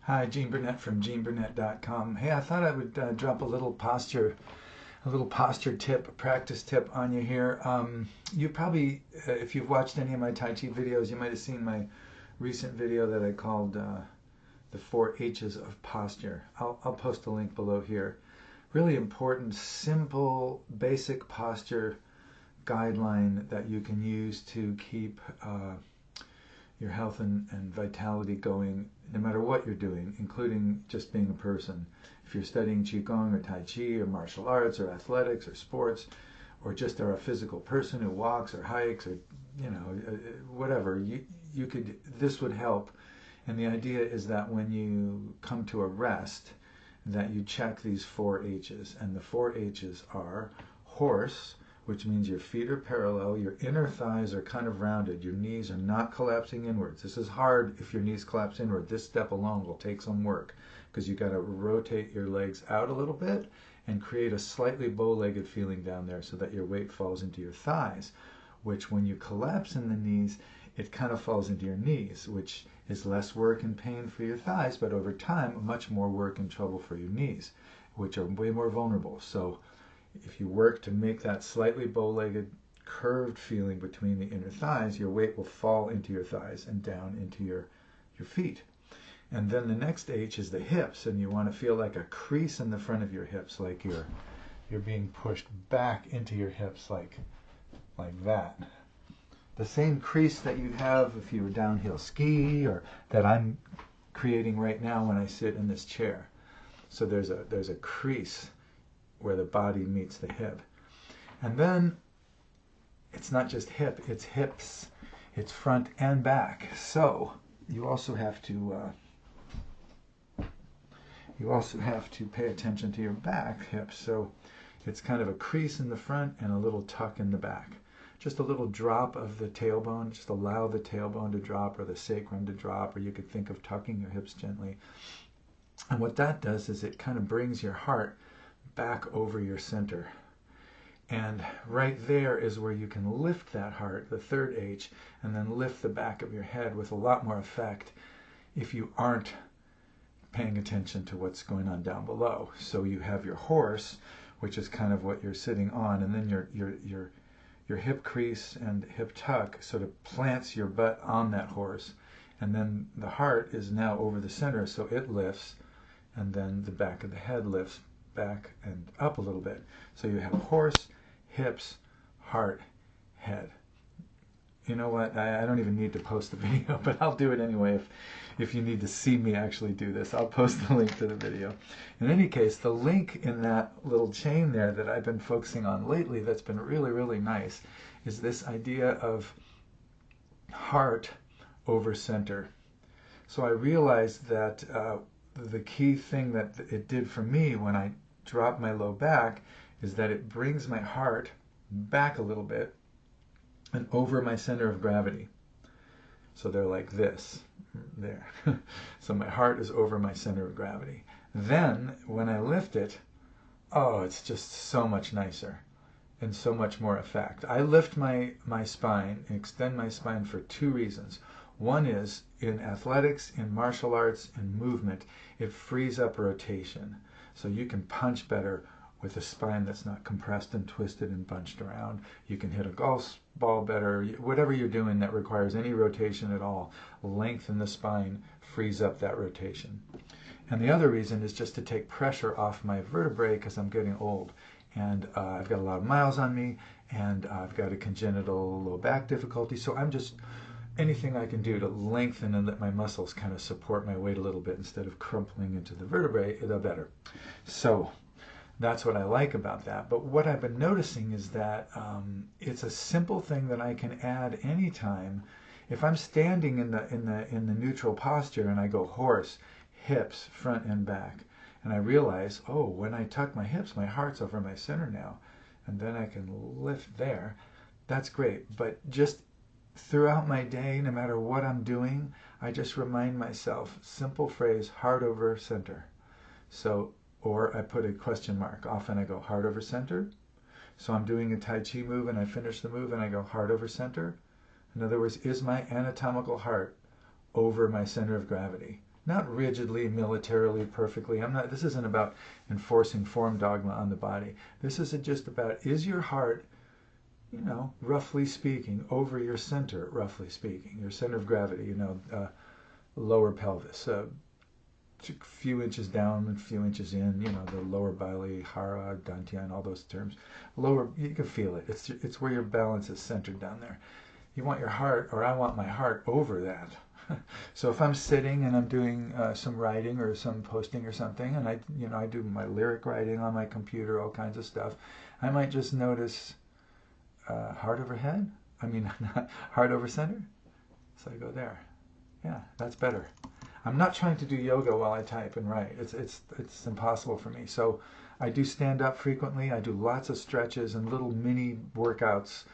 Hi, Gene Burnett from GeneBurnett.com. Hey, I thought I would drop a little posture tip, practice tip on you here. You probably, if you've watched any of my Tai Chi videos, you might have seen my recent video that I called the 4 H's of posture. I'll post a link below here. Really important, simple, basic posture guideline that you can use to keep your health and vitality going no matter what you're doing, including just being a person. If you're studying Qigong or Tai Chi or martial arts or athletics or sports, or just are a physical person who walks or hikes or whatever, you could, this would help. And the idea is that when you come to a rest, that you check these 4 H's. And the 4 H's are horse, which means your feet are parallel, your inner thighs are kind of rounded, your knees are not collapsing inwards. This is hard if your knees collapse inward. This step alone will take some work because you got to rotate your legs out a little bit and create a slightly bow-legged feeling down there so that your weight falls into your thighs, which when you collapse in the knees, it kind of falls into your knees, which is less work and pain for your thighs, but over time, much more work and trouble for your knees, which are way more vulnerable. So if you work to make that slightly bow-legged, curved feeling between the inner thighs, your weight will fall into your thighs and down into your feet. And then the next H is the hips, and you want to feel like a crease in the front of your hips, like you're being pushed back into your hips, like that. The same crease that you have if you were downhill ski, or that I'm creating right now when I sit in this chair. So there's a crease where the body meets the hip. And then it's not just hip, it's hips, it's front and back. So you also have to pay attention to your back hips. So it's kind of a crease in the front and a little tuck in the back. Just a little drop of the tailbone, just allow the tailbone to drop or the sacrum to drop, or you could think of tucking your hips gently. And what that does is it kind of brings your heart back over your center. And right there is where you can lift that heart, the third H, and then lift the back of your head with a lot more effect if you aren't paying attention to what's going on down below. So you have your horse, which is kind of what you're sitting on, and then your hip crease and hip tuck sort of plants your butt on that horse. And then the heart is now over the center, so it lifts, and then the back of the head lifts back and up a little bit. So you have horse, hips, heart, head. You know what? I don't even need to post the video, but I'll do it anyway if you need to see me actually do this. I'll post the link to the video. In any case, the link in that little chain there that I've been focusing on lately that's been really, really nice is this idea of heart over center. So I realized that the key thing that it did for me when I dropped my low back is that it brings my heart back a little bit and over my center of gravity. So they're like this, there. So my heart is over my center of gravity. Then when I lift it, oh, it's just so much nicer and so much more effect. I lift my spine and extend my spine for 2 reasons. One is in athletics, in martial arts, in movement, it frees up rotation. So you can punch better with a spine that's not compressed and twisted and bunched around. You can hit a golf ball better. Whatever you're doing that requires any rotation at all, lengthen the spine, frees up that rotation. And the other reason is just to take pressure off my vertebrae because I'm getting old. And I've got a lot of miles on me, and I've got a congenital low back difficulty. So I'm just, anything I can do to lengthen and let my muscles kind of support my weight a little bit instead of crumpling into the vertebrae, the better. So that's what I like about that. But what I've been noticing is that it's a simple thing that I can add anytime. If I'm standing in the neutral posture and I go horse, hips, front and back, and I realize, oh, when I tuck my hips, my heart's over my center now, and then I can lift there, that's great. But just throughout my day, no matter what I'm doing, I just remind myself, simple phrase, heart over center. So, or I put a question mark. Often I go heart over center. So I'm doing a Tai Chi move and I finish the move and I go heart over center. In other words, is my anatomical heart over my center of gravity? not rigidly, militarily, perfectly. This isn't about enforcing form dogma on the body. This is just about, is your heart, roughly speaking, over your center, roughly speaking, your center of gravity, lower pelvis, a few inches down and a few inches in, the lower belly, hara, dantian, all those terms. Lower, you can feel it. It's where your balance is centered down there. You want your heart, or I want my heart over that. So if I'm sitting and I'm doing some writing or some posting or something, and I do my lyric writing on my computer, all kinds of stuff, I might just notice heart overhead. Heart over center. So I go there. Yeah, that's better. I'm not trying to do yoga while I type and write. It's impossible for me. So I do stand up frequently. I do lots of stretches and little mini workouts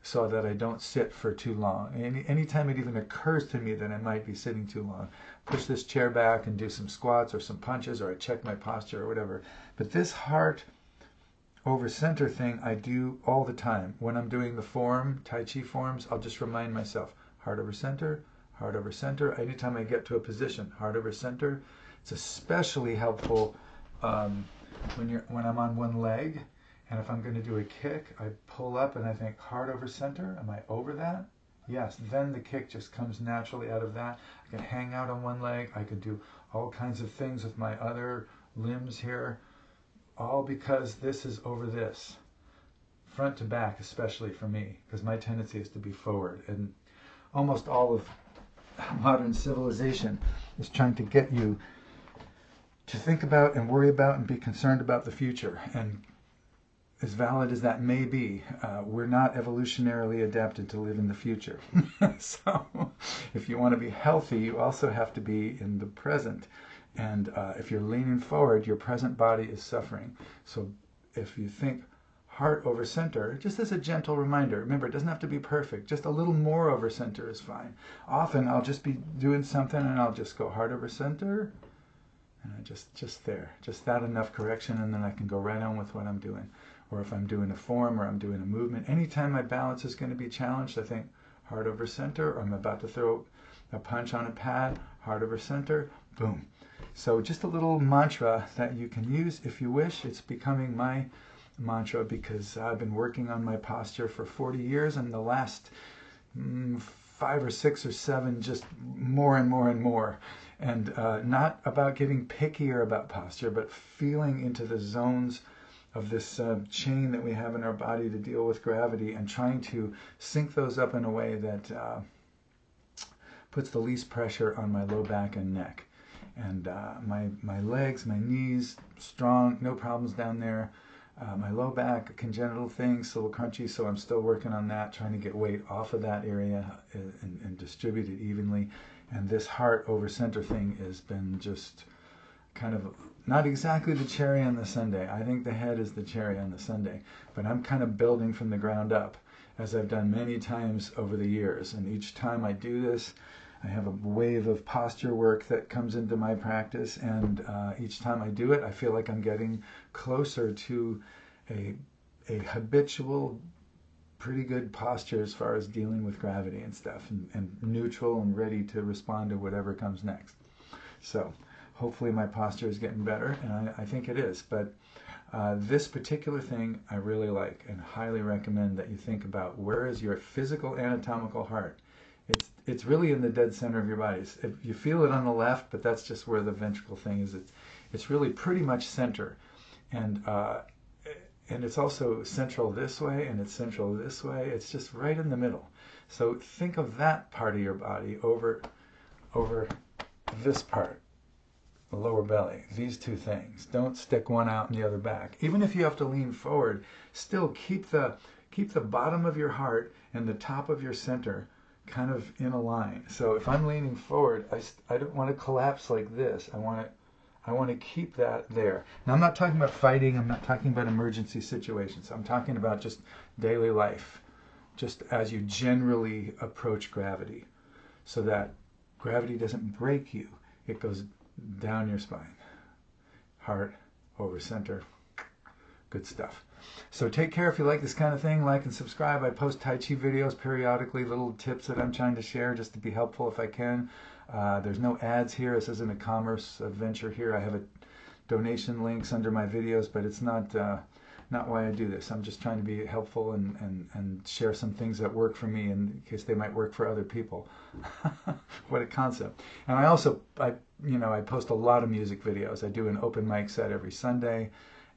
so that I don't sit for too long. Anytime it even occurs to me that I might be sitting too long, push this chair back and do some squats or some punches, or I check my posture or whatever. But this heart over center thing I do all the time. When I'm doing the form, Tai Chi forms, I'll just remind myself, heart over center, heart over center. Anytime I get to a position, heart over center. It's especially helpful when I'm on one leg, and if I'm going to do a kick, I pull up and I think heart over center. Am I over that? Yes. Then the kick just comes naturally out of that. I can hang out on one leg. I can do all kinds of things with my other limbs here, all because this is over this. Front to back, especially for me, because my tendency is to be forward. And almost all of modern civilization is trying to get you to think about and worry about and be concerned about the future. And as valid as that may be, we're not evolutionarily adapted to live in the future. So if you want to be healthy, you also have to be in the present. And if you're leaning forward, your present body is suffering. So if you think heart over center, just as a gentle reminder, remember, it doesn't have to be perfect. Just a little more over center is fine. Often I'll just be doing something and I'll just go heart over center, and I just there. Just that enough correction, and then I can go right on with what I'm doing. Or if I'm doing a form or I'm doing a movement, anytime my balance is going to be challenged, I think heart over center, or I'm about to throw a punch on a pad, heart over center, boom. So just a little mantra that you can use if you wish. It's becoming my mantra because I've been working on my posture for 40 years, and the last 5 or 6 or 7 just more and more and more. And not about getting pickier about posture, but feeling into the zones of this chain that we have in our body to deal with gravity, and trying to sync those up in a way that puts the least pressure on my low back and neck. And my legs, my knees, strong, no problems down there. My low back, congenital things, a little crunchy, so I'm still working on that, trying to get weight off of that area and distribute it evenly. And this heart over center thing has been just kind of not exactly the cherry on the sundae. I think the head is the cherry on the sundae, but I'm kind of building from the ground up, as I've done many times over the years. And each time I do this, I have a wave of posture work that comes into my practice, and each time I do it, I feel like I'm getting closer to a habitual, pretty good posture as far as dealing with gravity and stuff, and neutral and ready to respond to whatever comes next. So hopefully my posture is getting better, and I think it is. But this particular thing I really like, and highly recommend that you think about, where is your physical anatomical heart? It's really in the dead center of your body. If you feel it on the left, but that's just where the ventricle thing is. It's really pretty much center, and it's also central this way, and it's central this way. It's just right in the middle. So think of that part of your body over this part, the lower belly. These two things. Don't stick one out and the other back. Even if you have to lean forward, still keep the bottom of your heart and the top of your center kind of in a line. So if I'm leaning forward, I don't want to collapse like this. I want to keep that there. Now, I'm not talking about fighting. I'm not talking about emergency situations. I'm talking about just daily life, just as you generally approach gravity, so that gravity doesn't break you. It goes down your spine. Heart over center. Good stuff. So take care. If you like this kind of thing, like and subscribe. I post Tai Chi videos periodically, little tips that I'm trying to share just to be helpful if I can. There's no ads here. This isn't a commerce venture here. I have a donation links under my videos, but it's not why I do this. I'm just trying to be helpful and share some things that work for me in case they might work for other people. What a concept. And I post a lot of music videos. I do an open mic set every Sunday,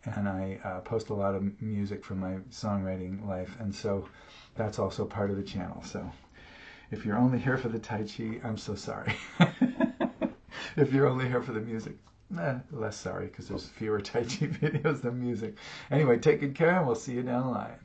and I post a lot of music from my songwriting life, and so that's also part of the channel. So if you're only here for the Tai Chi, I'm so sorry. If you're only here for the music, less sorry, because there's fewer Tai Chi videos than music. Anyway, take good care, and we'll see you down the line.